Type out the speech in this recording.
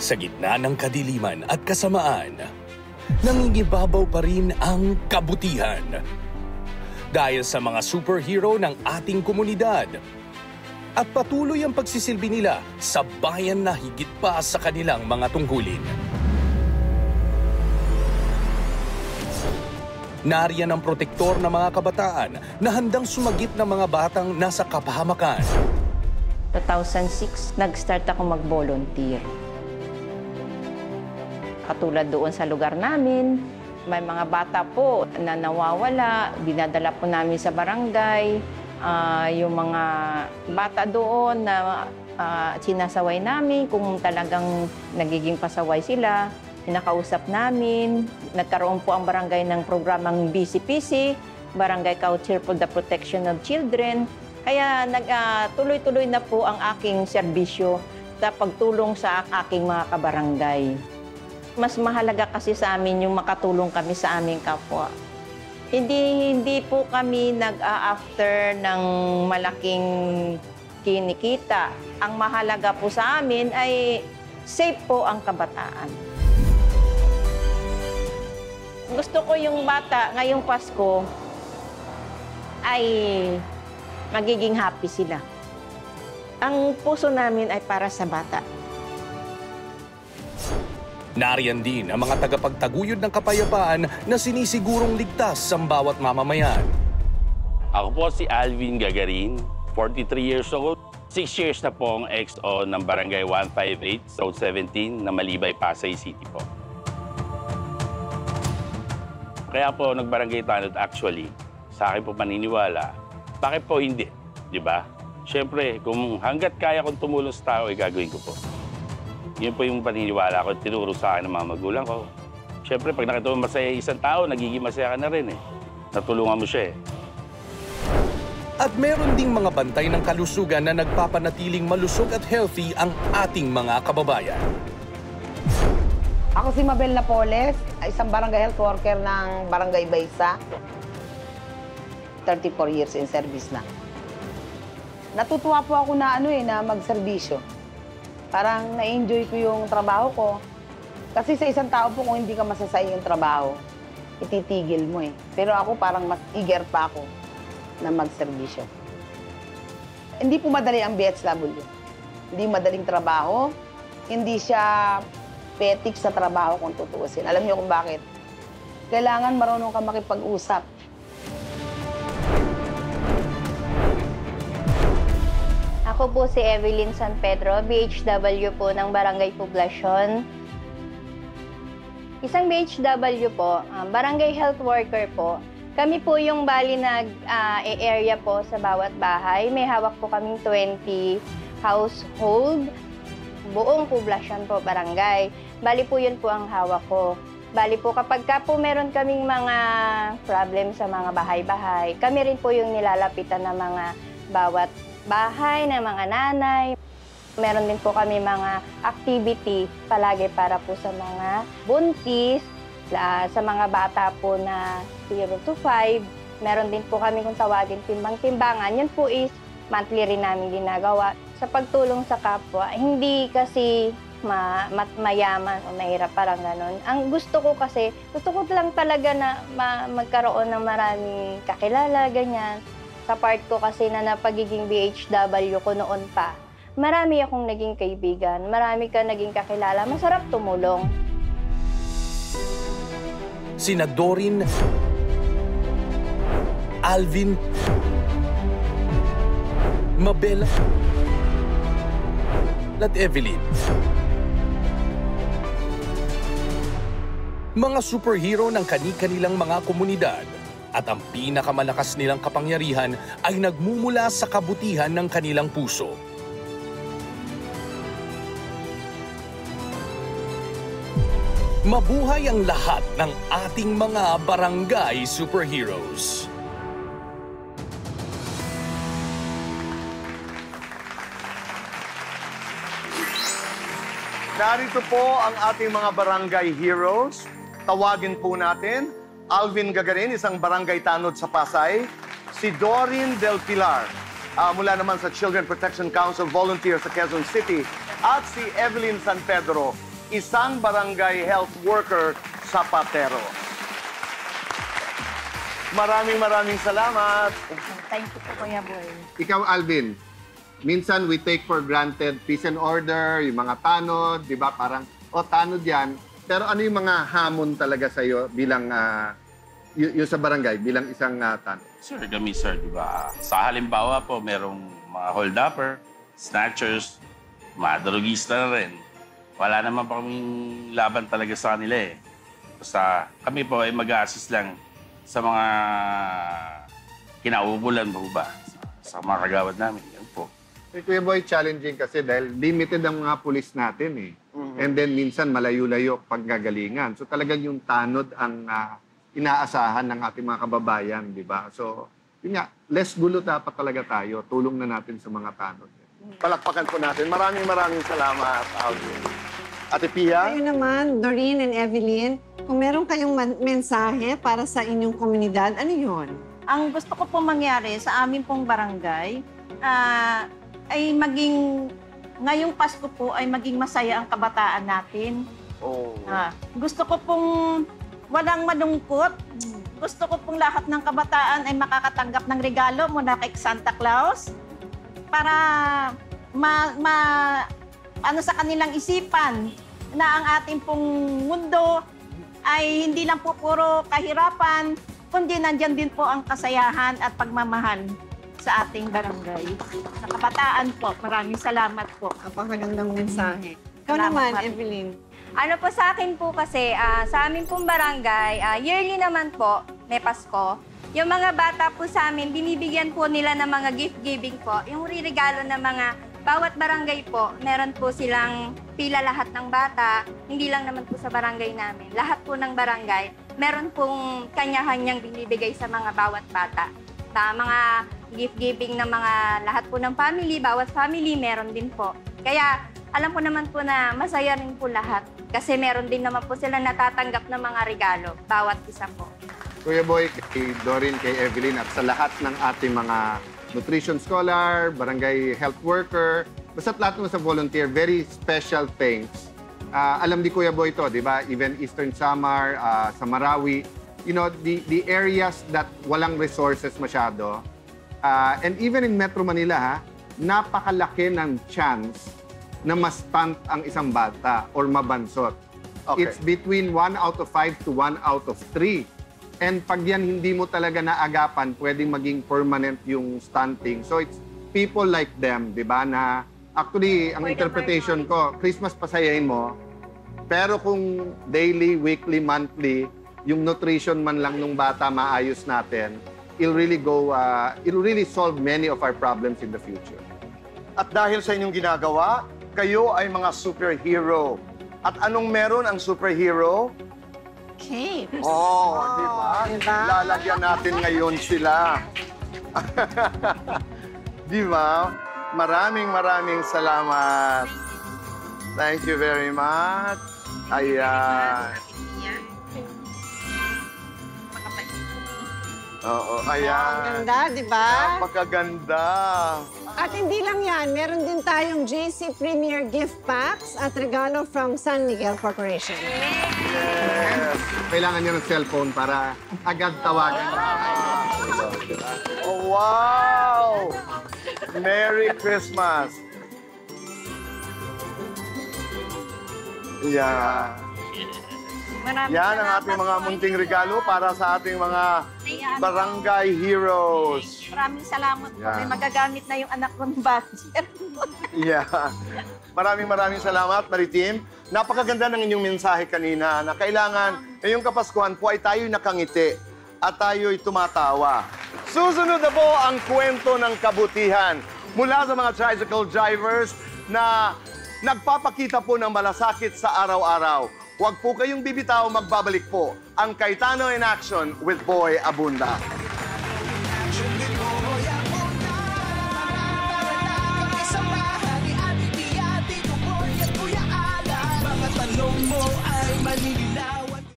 Sa gitna ng kadiliman at kasamaan, nangingibabaw pa rin ang kabutihan. Dahil sa mga superhero ng ating komunidad. At patuloy ang pagsisilbi nila sa bayan na higit pa sa kanilang mga tungkulin. Nariyan ang protektor ng mga kabataan na handang sumagip ng mga batang nasa kapahamakan. 2006, nag-start ako mag-volunteer. Katulad doon sa lugar namin, may mga bata po na nawawala, dinadala po namin sa barangay. Yung mga bata doon na sinasaway namin, kung talagang nagiging pasaway sila, pinakausap namin. Nagkaroon po ang barangay ng programang BCPC, Barangay Council for the Protection of Children. Kaya tuloy-tuloy na po ang aking serbisyo sa pagtulong sa aking mga kabarangay. Mas mahalaga kasi sa amin yung makatulong kami sa aming kapwa. Hindi po kami nag-a-after ng malaking kinikita. Ang mahalaga po sa amin ay safe po ang kabataan. Gusto ko yung bata ngayong Pasko ay magiging happy sila. Ang puso namin ay para sa bata. Nariyan din ang mga tagapagtaguyod ng kapayapaan na sinisigurong ligtas ang bawat mamamayan. Ako po si Alvin Gagarin, 43 years old. 6 years na pong XO ng Barangay 158, Road 17 na Malibay, Pasay City po. Kaya po nag-barangay tanod actually, sa akin po paniniwala, bakit po hindi, di ba? Siyempre, kung hanggat kaya kong tumulong sa tao, ay gagawin ko po. Yun po yung paniniwala ko, tinuro sa akin ng mga magulang ko. Siyempre, pag nakita mo masaya isang tao, nagiging masaya ka na rin eh. Natulungan mo siya eh. At meron ding mga bantay ng kalusugan na nagpapanatiling malusog at healthy ang ating mga kababayan. Ako si Mabel Napoles, isang barangay health worker ng Barangay Baysa. 34 years in service na. Natutuwa po ako na na magserbisyo. Parang na-enjoy ko yung trabaho ko. Kasi sa isang tao po, kung hindi ka masasaya yung trabaho, ititigil mo eh. Pero ako parang mas eager pa ako na magserbisyo. Hindi po madali ang BHW. Hindi madaling trabaho. Hindi siya petik sa trabaho kung tutuusin. Alam niyo kung bakit? Kailangan marunong ka makipag-usap. Ako po si Evelyn San Pedro, BHW po ng Barangay Poblacion. Isang BHW po, barangay health worker po. Kami po yung bali nag-area po sa bawat bahay. May hawak po kaming 20 household. Buong poblasyon po, barangay. Bali po yun po ang hawak ko. Bali po kapag po meron kaming mga problem sa mga bahay-bahay, kami rin po yung nilalapitan ng mga bawat bahay ng mga nanay. Meron din po kami mga activity palagi para po sa mga buntis, sa mga bata po na 0 to 5. Meron din po kami kung tawagin timbang-timbangan. Yun po is monthly rin namin ginagawa. Sa pagtulong sa kapwa, hindi kasi mayaman o mahirap, parang ganun. Ang gusto ko kasi, gusto ko lang talaga na magkaroon ng maraming kakilala, ganyan. Sa part ko kasi na pagiging BHW ko noon pa, marami akong naging kaibigan, marami ka naging kakilala, masarap tumulong. Sina Dorin, Alvin, Mabel, at Evelyn. Mga superhero ng kani-kanilang mga komunidad. At ang pinakamalakas nilang kapangyarihan ay nagmumula sa kabutihan ng kanilang puso. Mabuhay ang lahat ng ating mga barangay superheroes. Narito po ang ating mga barangay heroes. Tawagin po natin Alvin Gagarin, isang barangay tanod sa Pasay. Si Dorin Del Pilar, mula naman sa Children Protection Council, volunteer sa Quezon City. At si Evelyn San Pedro, isang barangay health worker sa Patero. Maraming salamat. Thank you po, Kuya Boy. Ikaw, Alvin, minsan we take for granted peace and order, yung mga tanod, di ba? Parang, tanod yan. Pero ano yung mga hamon talaga sa'yo bilang, yung sa barangay, bilang isang tanod? Sir, kami sir, di ba? Sa halimbawa po, merong mga hold-upper, snatchers, mga drugista na rin. Wala naman pa kaming laban talaga sa kanila eh. Basta kami po ay mag-a-assist lang sa mga kinauubulan po ba? Sa mga kagawad namin. Yan po. Kuya Boy, challenging kasi dahil limited ang mga pulis natin eh. And then minsan malayo-layo paggagalingan. So talagang yung tanod ang inaasahan ng ating mga kababayan, di ba? So, yun nga, less gulo dapat talaga tayo. Tulong na natin sa mga tanod. Palakpakan po natin. Maraming salamat, Alvin. Ate Pia? Kayo naman, Doreen and Evelyn, kung meron kayong mensahe para sa inyong komunidad, ano yun? Ang gusto ko pong mangyari sa amin pong barangay ay maging, ngayong Pasko po ay maging masaya ang kabataan natin. Gusto ko pong walang malungkot. Gusto ko pong lahat ng kabataan ay makakatanggap ng regalo mula kay Santa Claus para ano sa kanilang isipan na ang ating pong mundo ay hindi lang po puro kahirapan, kundi nandyan din po ang kasayahan at pagmamahal sa ating barangay. Sa kabataan po, maraming salamat po. Napakagandang mensahe. Ikaw Salamat, naman, Ma'am. Evelyn. Ano po sa akin po kasi, sa aming pong barangay, yearly naman po, may Pasko. Yung mga bata po sa amin, binibigyan po nila ng mga gift giving po. Yung ririgalo ng mga bawat barangay po, meron po silang pila lahat ng bata. Hindi lang naman po sa barangay namin. Lahat po ng barangay, meron pong kanya-kanyang binibigay sa mga bawat bata. Sa mga gift giving ng mga lahat po ng family, bawat family, meron din po. Kaya alam ko naman po na masaya rin po lahat. Kasi meron din naman po sila natatanggap ng mga regalo, bawat isa po. Kuya Boy, kay Doreen, kay Evelyn, at sa lahat ng ating mga nutrition scholar, barangay health worker, basta lahat mo sa volunteer, very special thanks. Alam ni Kuya Boy to, di ba? Even Eastern Samar, sa Marawi, you know, the areas that walang resources masyado, and even in Metro Manila, napakalaki ng chance na ma-stunt ang isang bata or mabansot. Okay. It's between 1 out of 5 to 1 out of 3. And pag yan hindi mo talaga naagapan, pwedeng maging permanent yung stunting. So it's people like them, di ba, na actually, ang interpretation ko, Christmas pasayahin mo, pero kung daily, weekly, monthly, yung nutrition man lang nung bata maayos natin, it'll really solve many of our problems in the future. At dahil sa inyong ginagawa, kayo ay mga superhero. At anong meron ang superhero? Okay. Di ba? Diba? Lalagyan natin ngayon sila. Di ba? Maraming salamat. Thank you very much. Ayan. Oo, ayan. Ganda, di ba? Napakaganda. At hindi lang yan, meron din tayong JC Premier Gift Packs at regalo from San Miguel Corporation. Yes. Kailangan niyo ng cellphone para agad tawagan. Oh, wow! Merry Christmas! Yeah. Yan ang ating mga munting regalo para sa ating mga barangay heroes. Maraming salamat po. Yeah. May magagamit na yung anak ko ng budget. Yeah. Maraming salamat, Maritim. Napakaganda ng inyong mensahe kanina na kailangan ngayong Kapaskuhan po ay tayo'y nakangiti at tayo'y tumatawa. Susunod na po ang kwento ng kabutihan mula sa mga tricycle drivers na nagpapakita po ng malasakit sa araw-araw. Huwag po kayong bibitaw, magbabalik po ang Cayetano in Action with Boy Abunda. Mga tanong mo